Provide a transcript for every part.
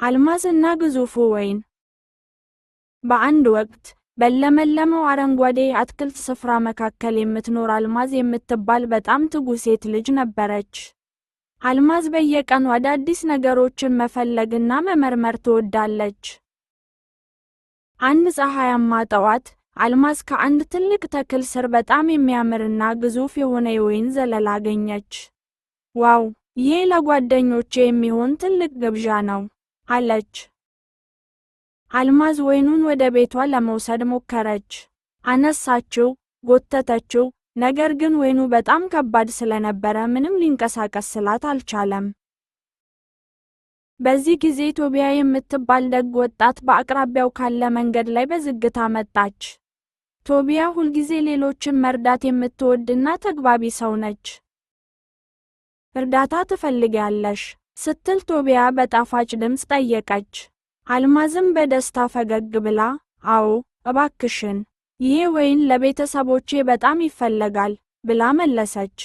አልማዝና ግዙፉ ወይን። በአንድ ወቅት በለመለመው አረንጓዴ የአትክልት ስፍራ መካከል የምትኖር አልማዝ የምትባል በጣም ትጉህ ሴት ልጅ ነበረች። አልማዝ በየቀኑ አዳዲስ ነገሮችን መፈለግና መመርመር ትወዳለች። አንድ ፀሐያማ ጠዋት አልማዝ ከአንድ ትልቅ ተክል ስር በጣም የሚያምርና ግዙፍ የሆነ የወይን ዘለላ አገኘች። ዋው! ይህ ለጓደኞቼ የሚሆን ትልቅ ግብዣ ነው አለች። አልማዝ ወይኑን ወደ ቤቷ ለመውሰድ ሞከረች። አነሳችው፣ ጎተተችው፣ ነገር ግን ወይኑ በጣም ከባድ ስለነበረ ምንም ሊንቀሳቀስላት አልቻለም። በዚህ ጊዜ ቶቢያ የምትባል ደግ ወጣት በአቅራቢያው ካለ መንገድ ላይ በዝግታ መጣች። ቶቢያ ሁልጊዜ ሌሎችን መርዳት የምትወድና ተግባቢ ሰው ነች። እርዳታ ትፈልጊያለሽ? ስትል ቶቢያ በጣፋጭ ድምፅ ጠየቀች። አልማዝም በደስታ ፈገግ ብላ፣ አዎ፣ እባክሽን፣ ይህ ወይን ለቤተሰቦቼ በጣም ይፈለጋል ብላ መለሰች።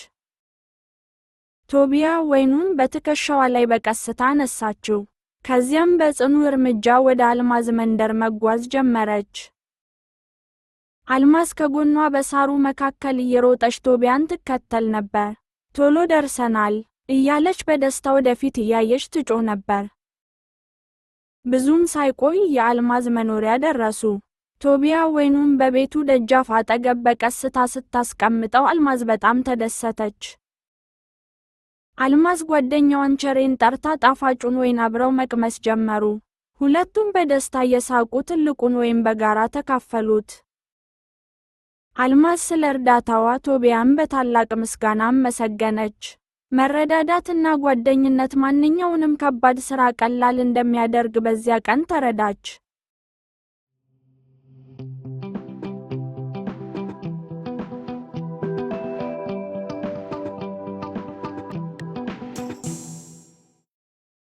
ቶቢያ ወይኑን በትከሻዋ ላይ በቀስታ አነሳችው። ከዚያም በጽኑ እርምጃ ወደ አልማዝ መንደር መጓዝ ጀመረች። አልማዝ ከጎኗ በሳሩ መካከል እየሮጠች ቶቢያን ትከተል ነበር። ቶሎ ደርሰናል እያለች በደስታ ወደፊት እያየች ትጮህ ነበር። ብዙም ሳይቆይ የአልማዝ መኖሪያ ደረሱ። ቶቢያ ወይኑን በቤቱ ደጃፍ አጠገብ በቀስታ ስታስቀምጠው አልማዝ በጣም ተደሰተች። አልማዝ ጓደኛዋን ቸሬን ጠርታ ጣፋጩን ወይን አብረው መቅመስ ጀመሩ። ሁለቱም በደስታ እየሳቁ ትልቁን ወይን በጋራ ተካፈሉት። አልማዝ ስለ እርዳታዋ ቶቢያን በታላቅ ምስጋና አመሰገነች። መረዳዳትና ጓደኝነት ማንኛውንም ከባድ ሥራ ቀላል እንደሚያደርግ በዚያ ቀን ተረዳች።